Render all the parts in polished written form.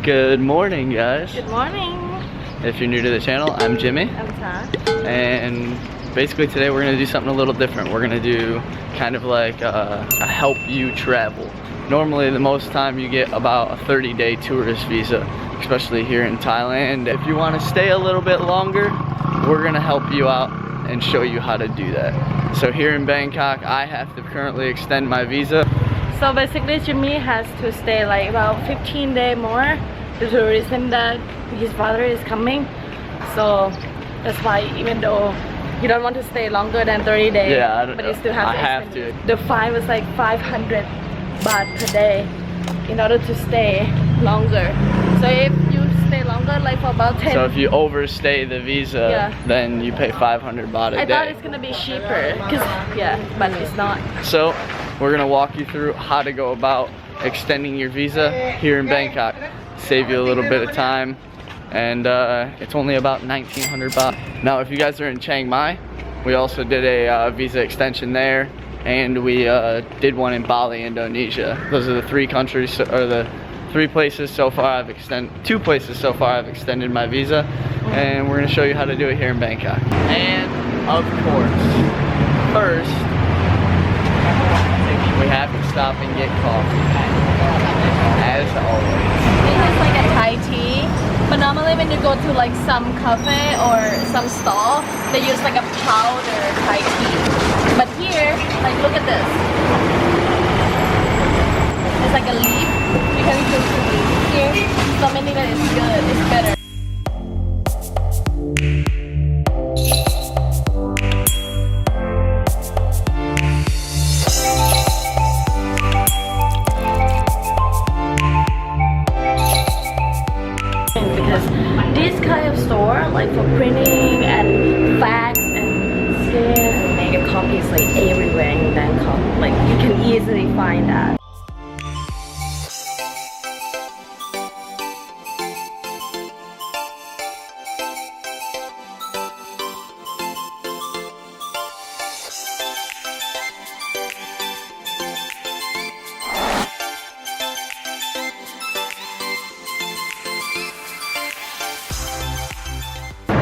Good morning, guys. Good morning. If you're new to the channel, I'm Jimmy. I'm Chang. And basically today we're gonna do something a little different. We're gonna do kind of like a help you travel. Normally the most time you get about a 30-day tourist visa, especially here in Thailand. If you want to stay a little bit longer, we're gonna help you out and show you how to do that. So here in Bangkok, I have to currently extend my visa. So basically Jimmy has to stay like about 15 days more due to the reason that his father is coming. So that's why, even though you don't want to stay longer than 30 days, yeah, but you still have to have to. The fine was like 500 baht per day in order to stay longer. So if you stay longer, like for about 10. So if you overstay the visa, then you pay 500 baht a day. I thought it's gonna be cheaper, but it's not. So we're gonna walk you through how to go about extending your visa here in Bangkok. Save you a little bit of time, and it's only about 1900 baht. Now if you guys are in Chiang Mai, we also did a visa extension there, and we did one in Bali, Indonesia. Those are the three countries, or the three places so far I've extended, two places so far I've extended my visa, and we're gonna show you how to do it here in Bangkok. And of course, first, we have to stop and get coffee, as always. It has like a Thai tea, but normally when you go to like some cafe or some stall, they use like a powder Thai tea. But here, like look at this. It's like a leaf. You can use the leaf here. So many that it's good, it's better. This kind of store, like for printing and fax and scan and make a copy, is like everywhere in Bangkok. Like you can easily find that.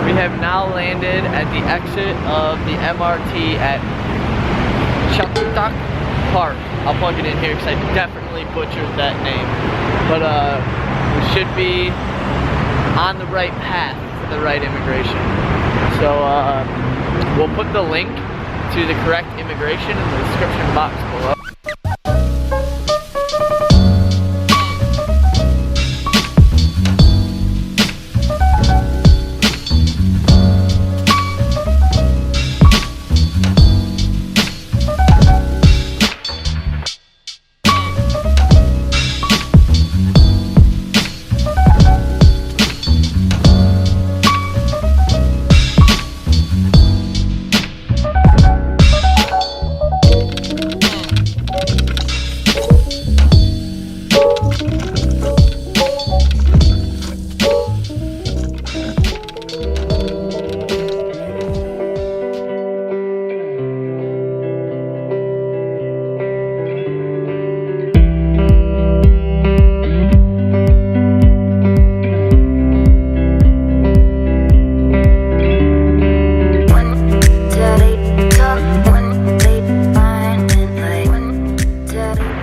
We have now landed at the exit of the MRT at Chatutak Park. I'll plug it in here because I definitely butchered that name. But we should be on the right path for the right immigration. So we'll put the link to the correct immigration in the description box below.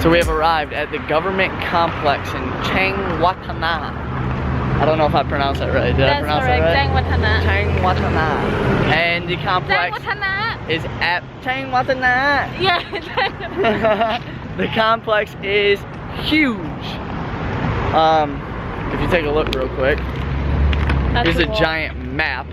So we have arrived at the government complex in Chang, Watthana. I don't know if I pronounced that right. Did I pronounce that right? Chang Watthana. Chang Watthana. And the complex is at Chang Watthana. Yeah. The complex is huge. If you take a look real quick, here's a giant map.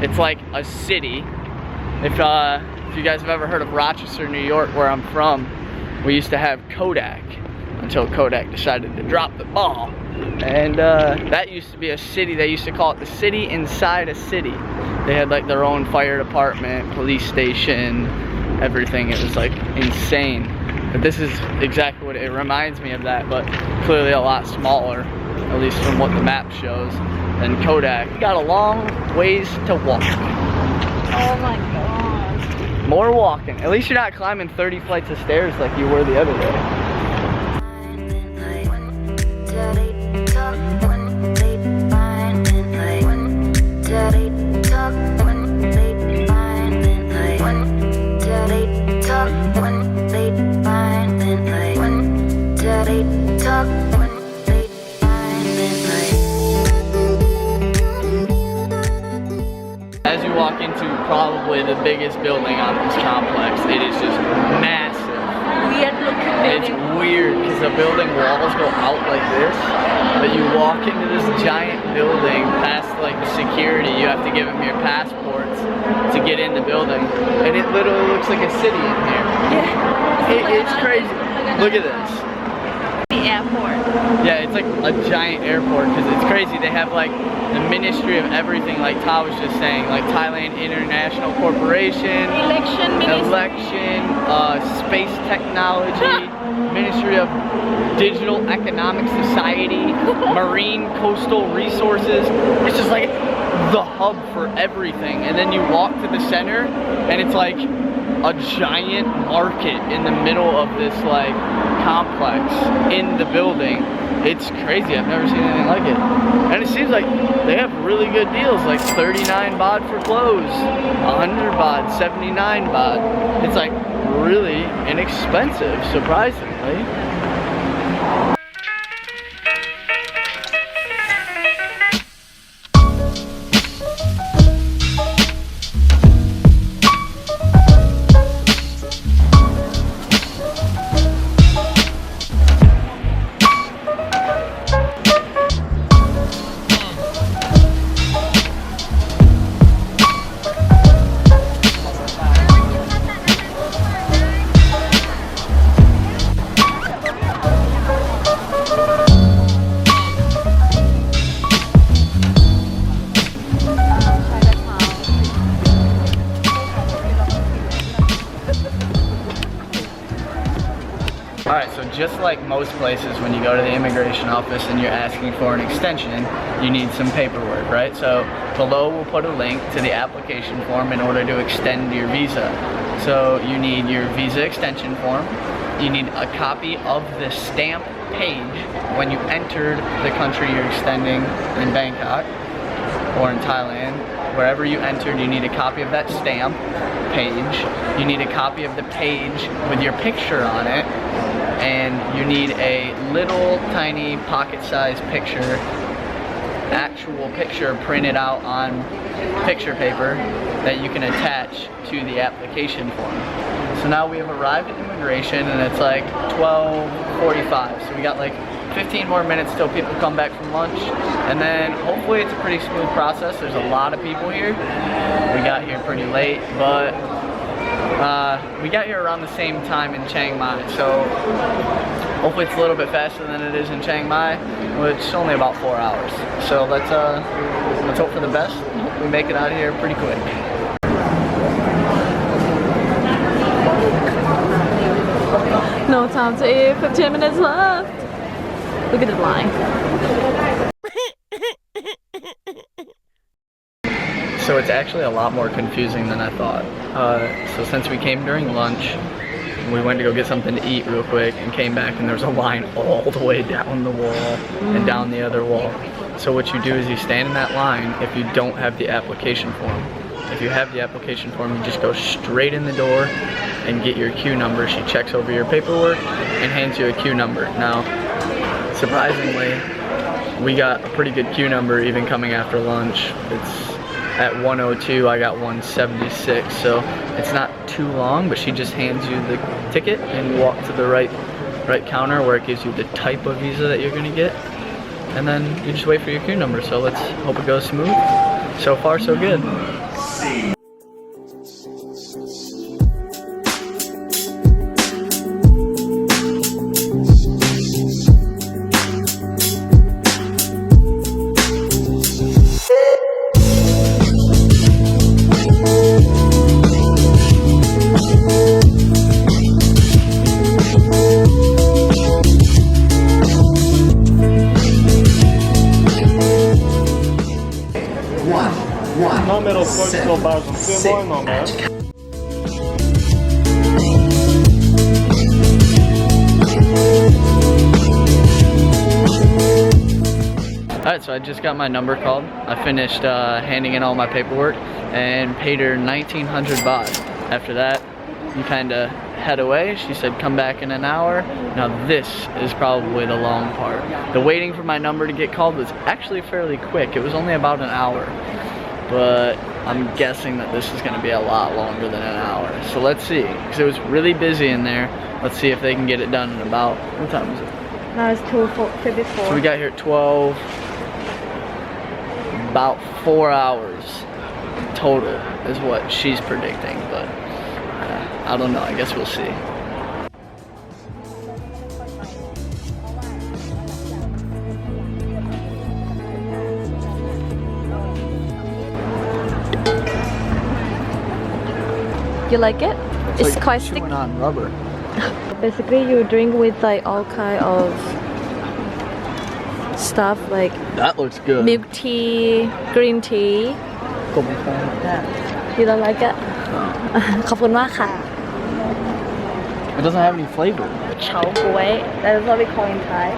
It's like a city. If you guys have ever heard of Rochester, New York, where I'm from, we used to have Kodak until Kodak decided to drop the ball. And that used to be a city. They used to call it the city inside a city. They had like their own fire department, police station, everything. It was like insane. But this is exactly what it reminds me of that, but clearly a lot smaller, at least from what the map shows, than Kodak. Got a long ways to walk. Oh my god. More walking. At least you're not climbing 30 flights of stairs like you were the other day. you walk into probably the biggest building on this complex. It is just massive. Weird looking It's building. weird because the building walls go out like this, but you walk into this giant building past like the security. You have to give them your passports to get in the building, and it literally looks like a city in here. Yeah. It's crazy. Look at this. The airport. Yeah, it's like a giant airport because it's crazy. They have like the Ministry of everything, like Ta was just saying, like Thailand International Corporation, election, space technology, Ministry of Digital Economic Society, Marine Coastal Resources. It's just like the hub for everything. And then you walk to the center and it's like a giant market in the middle of this like complex in the building. It's crazy. I've never seen anything like it. And it seems like they have really good deals, like 39 baht for clothes, 100 baht, 79 baht. It's like really inexpensive, surprisingly. Alright, so just like most places, when you go to the immigration office and you're asking for an extension, you need some paperwork, right? So below we'll put a link to the application form in order to extend your visa. So you need your visa extension form, you need a copy of the stamp page when you entered the country you're extending in Bangkok or in Thailand. Wherever you entered, you need a copy of that stamp page. You need a copy of the page with your picture on it. And you need a little tiny pocket-sized picture, actual picture printed out on picture paper that you can attach to the application form. So now we have arrived at immigration and it's like 12:45. So we got like 15 more minutes till people come back from lunch, and then hopefully it's a pretty smooth process. There's a lot of people here. We got here pretty late, but we got here around the same time in Chiang Mai, so hopefully it's a little bit faster than it is in Chiang Mai, which is only about 4 hours. So let's hope for the best. We make it out of here pretty quick. No time to eat. 15 minutes left. Look at the line. So it's actually a lot more confusing than I thought. So since we came during lunch, we went to go get something to eat real quick and came back and there's a line all the way down the wall and down the other wall. So what you do is you stand in that line if you don't have the application form. If you have the application form, you just go straight in the door and get your queue number. She checks over your paperwork and hands you a queue number. Now, surprisingly, we got a pretty good queue number even coming after lunch. It's at 102, I got 176, so it's not too long, but she just hands you the ticket and you walk to the right counter where it gives you the type of visa that you're gonna get, and then you just wait for your queue number. So let's hope it goes smooth. So far, so good. Número código básico, firmou não, né? Alright, so I just got my number called. I finished handing in all my paperwork and paid her 1900 baht. After that, you kind of head away. She said come back in an hour. Now this is probably the long part. The waiting for my number to get called was actually fairly quick. It was only about an hour. but I'm guessing that this is going to be a lot longer than an hour. So let's see, because it was really busy in there. Let's see if they can get it done in about, what time is it? Now it's 2:54. So we got here at 12, about 4 hours total is what she's predicting, but I don't know, I guess we'll see. You like it? It's like quite sticky. chewing on rubber. Basically, you drink with like all kind of stuff like That looks good. milk tea, green tea. You don't like it? ขอบคุณมากค่ะ It doesn't have any flavor. Chao guai. That is what we call in Thai.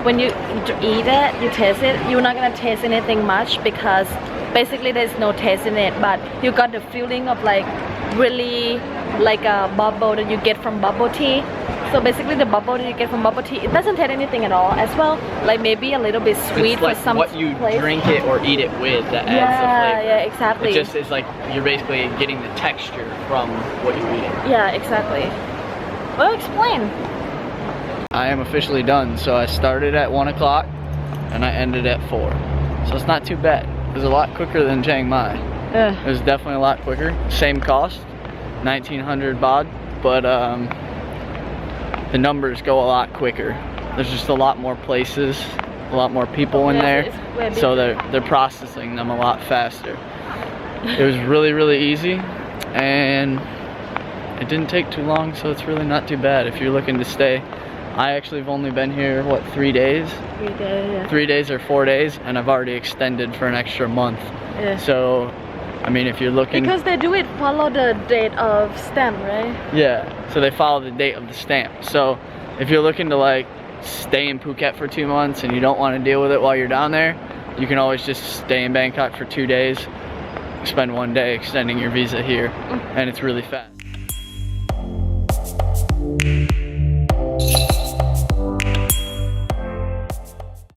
When you eat it, you taste it. You're not gonna taste anything much because basically there's no taste in it. But you got the feeling of like really like a bubble that you get from bubble tea. So basically the bubble that you get from bubble tea, it doesn't taste anything at all as well. Like maybe a little bit sweet It's like for some what you place. drink it or eat it with that adds the flavor. Yeah, exactly. It just is like you're basically getting the texture from what you're eating. Yeah, exactly. Well, explain. I am officially done. So I started at 1 o'clock and I ended at 4. So it's not too bad. It was a lot quicker than Chiang Mai. It was definitely a lot quicker. Same cost, 1,900 baht, but the numbers go a lot quicker. There's just a lot more places, a lot more people in there, so they're processing them a lot faster. It was really, really easy, and it didn't take too long, so it's really not too bad if you're looking to stay. I actually have only been here, what, 3 days? 3 days, yeah. 3 days or 4 days, and I've already extended for an extra month. Yeah. So, I mean, if you're looking... Because they do it follow the date of stamp, right? Yeah, so they follow the date of the stamp. So, if you're looking to like stay in Phuket for 2 months and you don't want to deal with it while you're down there, you can always just stay in Bangkok for 2 days, spend 1 day extending your visa here, and it's really fast.